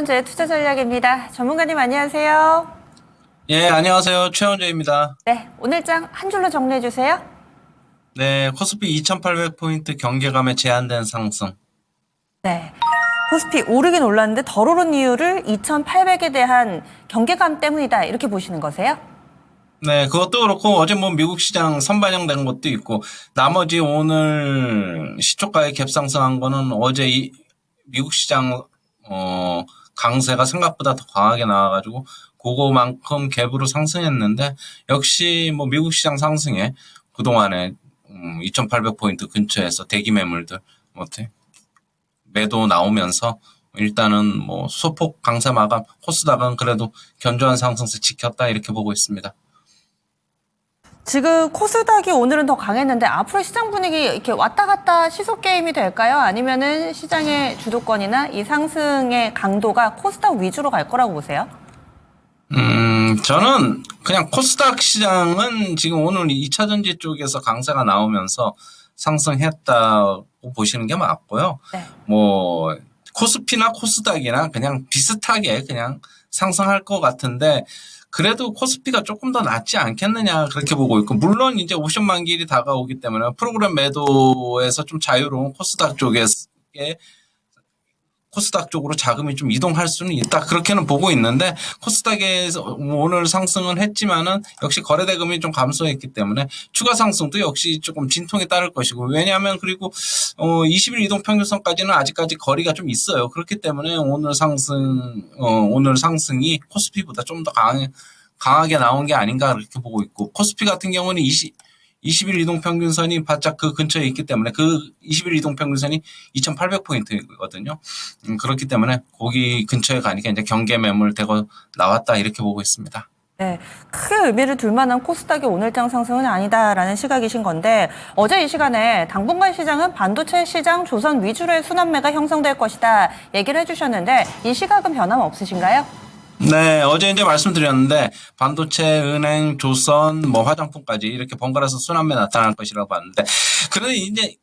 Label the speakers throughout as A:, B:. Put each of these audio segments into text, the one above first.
A: 최원재의 투자 전략입니다. 전문가님 안녕하세요.
B: 예, 안녕하세요. 최원재입니다.
A: 네, 오늘장 한 줄로 정리해 주세요.
B: 네, 코스피 2800포인트 경계감에 제한된 상승.
A: 네, 코스피 오르긴 올랐는데 덜 오른 이유를 2800에 대한 경계감 때문이다 이렇게 보시는 거세요?
B: 네, 그것도 그렇고 어제 뭐 미국 시장 선반영된 것도 있고 나머지 오늘 시초가에 갭상승한 거는 어제 미국 시장 강세가 생각보다 더 강하게 나와가지고 그거만큼 갭으로 상승했는데 역시 뭐 미국 시장 상승에 그동안에 2800포인트 근처에서 대기 매물들 매도 나오면서 일단은 뭐 소폭 강세 마감, 코스닥은 그래도 견조한 상승세 지켰다 이렇게 보고 있습니다.
A: 지금 코스닥이 오늘은 더 강했는데 앞으로 시장 분위기 이렇게 왔다 갔다 시속 게임이 될까요? 아니면은 시장의 주도권이나 이 상승의 강도가 코스닥 위주로 갈 거라고 보세요?
B: 저는 그냥 코스닥 시장은 지금 오늘 2차전지 쪽에서 강세가 나오면서 상승했다고 보시는 게 맞고요.
A: 네.
B: 뭐 코스피나 코스닥이나 그냥 비슷하게 그냥 상승할 것 같은데 그래도 코스피가 조금 더 낫지 않겠느냐 그렇게 보고 있고 물론 이제 옵션 만기일이 다가오기 때문에 프로그램 매도에서 좀 자유로운 코스닥 쪽으로 자금이 좀 이동할 수는 있다. 그렇게는 보고 있는데 코스닥에서 오늘 상승은 했지만은 역시 거래대금이 좀 감소했기 때문에 추가 상승도 역시 조금 진통에 따를 것이고 왜냐하면 그리고 20일 이동 평균선까지는 아직까지 거리가 좀 있어요. 그렇기 때문에 오늘 상승이 코스피보다 좀 더 강하게 나온 게 아닌가 그렇게 보고 있고 코스피 같은 경우는 20일 이동평균선이 바짝 그 근처에 있기 때문에 그 20일 이동평균선이 2800포인트거든요. 그렇기 때문에 거기 근처에 가니까 이제 경계 매물 되고 나왔다 이렇게 보고 있습니다.
A: 네, 크게 의미를 둘 만한 코스닥의 오늘장 상승은 아니다라는 시각이신 건데 어제 이 시간에 당분간 시장은 반도체 시장 조선 위주로의 순환매가 형성될 것이다 얘기를 해주셨는데 이 시각은 변함 없으신가요?
B: 네, 어제 이제 말씀드렸는데 반도체, 은행, 조선, 뭐 화장품까지 이렇게 번갈아서 순환매 나타날 것이라고 봤는데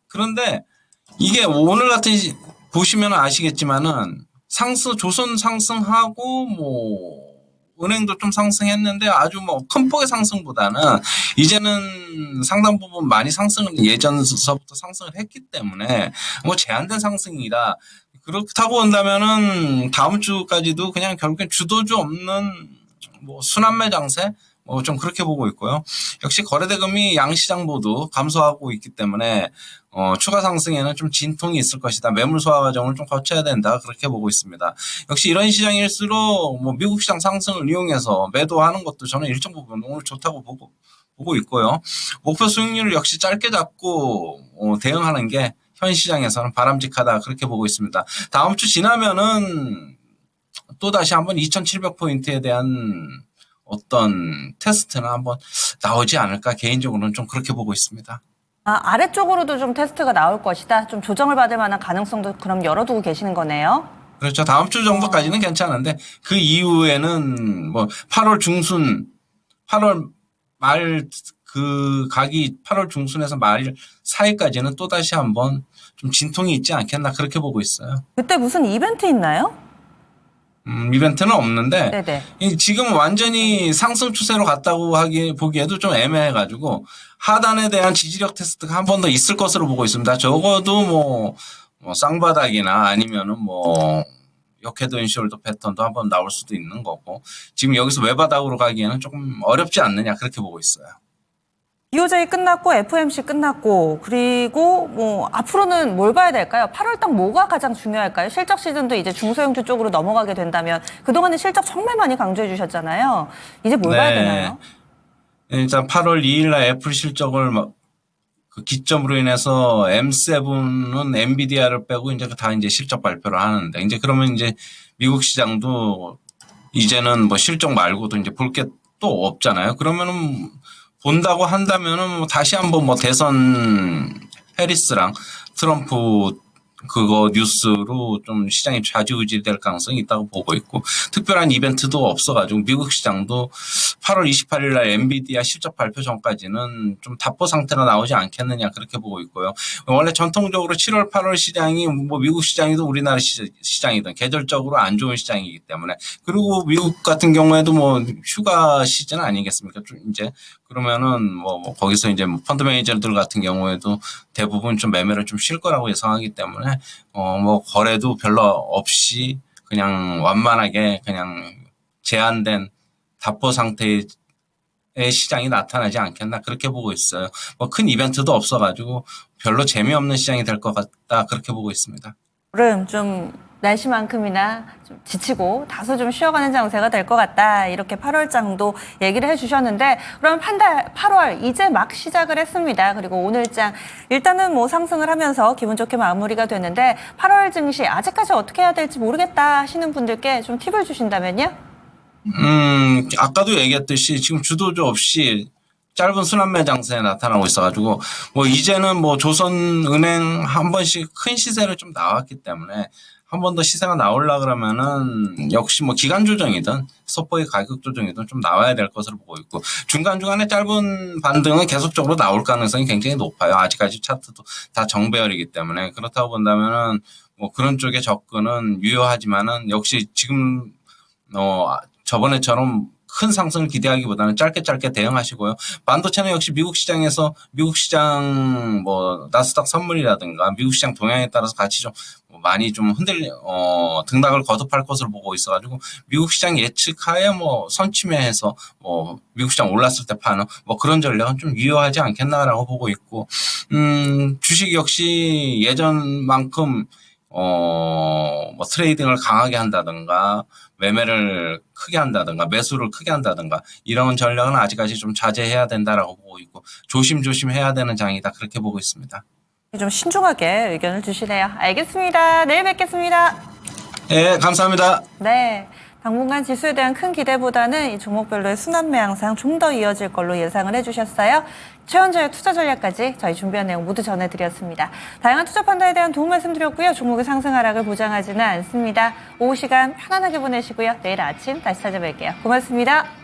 B: 그런데 이게 오늘 같은 보시면 아시겠지만은 조선 상승하고 뭐 은행도 좀 상승했는데 아주 뭐 큰 폭의 상승보다는 이제는 상당 부분 많이 예전서부터 상승을 했기 때문에 뭐 제한된 상승이다. 그렇다고 한다면은 다음 주까지도 그냥 결국엔 주도주 없는 뭐 순환매 장세 뭐 좀 그렇게 보고 있고요. 역시 거래대금이 양시장 모두 감소하고 있기 때문에 추가 상승에는 좀 진통이 있을 것이다. 매물 소화 과정을 좀 거쳐야 된다. 그렇게 보고 있습니다. 역시 이런 시장일수록 뭐 미국 시장 상승을 이용해서 매도하는 것도 저는 일정 부분 오늘 좋다고 보고 있고요. 목표 수익률을 역시 짧게 잡고 대응하는 게 현 시장에서는 바람직하다 그렇게 보고 있습니다. 다음 주 지나면은 또 다시 한번 2700포인트에 대한 어떤 테스트는 한번 나오지 않을까 개인적으로는 좀 그렇게 보고 있습니다.
A: 아래쪽으로도 좀 테스트가 나올 것이다. 좀 조정을 받을 만한 가능성도 그럼 열어두고 계시는 거네요.
B: 그렇죠. 다음 주 정도까지는 괜찮은데 그 이후에는 뭐 8월 중순, 8월 말 가기 8월 중순에서 말 사이까지는 또 다시 한번 좀 진통이 있지 않겠나 그렇게 보고 있어요.
A: 그때 무슨 이벤트 있나요?
B: 이벤트는 없는데
A: 네네.
B: 지금 완전히 상승 추세로 갔다고 보기에도 좀 애매해가지고 하단에 대한 지지력 테스트가 한 번 더 있을 것으로 보고 있습니다. 적어도 뭐 쌍바닥이나 아니면은 뭐 역헤드 앤 숄더 패턴도 한번 나올 수도 있는 거고 지금 여기서 외바닥으로 가기에는 조금 어렵지 않느냐 그렇게 보고 있어요.
A: BOJ 끝났고 FOMC 끝났고 그리고 뭐 앞으로는 뭘 봐야 될까요? 8월 달 뭐가 가장 중요할까요? 실적 시즌도 이제 중소형주 쪽으로 넘어가게 된다면 그동안은 실적 정말 많이 강조해 주셨잖아요. 이제 뭘 봐야 되나요?
B: 일단 8월 2일 날 애플 실적을 그 기점으로 인해서 M7은 엔비디아를 빼고 이제 다 이제 실적 발표를 하는데 이제 그러면 이제 미국 시장도 이제는 뭐 실적 말고도 이제 볼 게 또 없잖아요. 그러면은 본다고 한다면은 뭐 다시 한번 뭐 대선 해리스랑 트럼프 그거 뉴스로 좀 시장이 좌지우지 될 가능성이 있다고 보고 있고, 특별한 이벤트도 없어가지고 미국 시장도 8월 28일 날 엔비디아 실적 발표 전까지는 좀 답보 상태로 나오지 않겠느냐 그렇게 보고 있고요. 원래 전통적으로 7월, 8월 시장이 뭐 미국 시장이든 우리나라 시장이든 계절적으로 안 좋은 시장이기 때문에, 그리고 미국 같은 경우에도 뭐 휴가 시즌 아니겠습니까? 좀 이제 그러면은 뭐 거기서 이제 펀드 매니저들 같은 경우에도 대부분 좀 매매를 좀 쉴 거라고 예상하기 때문에 뭐 거래도 별로 없이 그냥 완만하게 그냥 제한된 답보 상태의 시장이 나타나지 않겠나 그렇게 보고 있어요. 뭐 큰 이벤트도 없어가지고 별로 재미없는 시장이 될 것 같다 그렇게 보고 있습니다.
A: 여름 좀 날씨만큼이나 좀 지치고 다소 좀 쉬어가는 장세가 될 것 같다. 이렇게 8월장도 얘기를 해주셨는데, 그럼 8월 이제 막 시작을 했습니다. 그리고 오늘장 일단은 뭐 상승을 하면서 기분 좋게 마무리가 됐는데, 8월 증시 아직까지 어떻게 해야 될지 모르겠다 하시는 분들께 좀 팁을 주신다면요?
B: 아까도 얘기했듯이 지금 주도주 없이 짧은 순환매 장세에 나타나고 있어가지고, 뭐 이제는 뭐 조선은행 한 번씩 큰 시세를 좀 나왔기 때문에 한 번 더 시세가 나오려 그러면은 역시 뭐 기간 조정이든 소폭의 가격 조정이든 좀 나와야 될 것으로 보고 있고, 중간중간에 짧은 반등은 계속적으로 나올 가능성이 굉장히 높아요. 아직까지 차트도 다 정배열이기 때문에. 그렇다고 본다면은 뭐 그런 쪽의 접근은 유효하지만은 역시 지금 저번에처럼 큰 상승을 기대하기보다는 짧게 대응하시고요. 반도체는 역시 미국 시장 뭐 나스닥 선물이라든가 미국 시장 동향에 따라서 같이 좀 많이 좀 등락을 거듭할 것으로 보고 있어가지고, 미국 시장 예측하에 뭐 선침해해서 뭐 미국 시장 올랐을 때 파는 뭐 그런 전략은 좀 유효하지 않겠나라고 보고 있고, 주식 역시 예전만큼 뭐 트레이딩을 강하게 한다든가 매매를 크게 한다든가 매수를 크게 한다든가 이런 전략은 아직까지 좀 자제해야 된다라고 보고 있고, 조심조심 해야 되는 장이다 그렇게 보고 있습니다.
A: 좀 신중하게 의견을 주시네요. 알겠습니다. 내일 뵙겠습니다.
B: 네, 감사합니다.
A: 네. 당분간 지수에 대한 큰 기대보다는 이 종목별로의 순환매 양상 좀 더 이어질 걸로 예상을 해주셨어요. 최원저의 투자 전략까지 저희 준비한 내용 모두 전해드렸습니다. 다양한 투자 판단에 대한 도움 말씀드렸고요. 종목의 상승 하락을 보장하지는 않습니다. 오후 시간 편안하게 보내시고요. 내일 아침 다시 찾아뵐게요. 고맙습니다.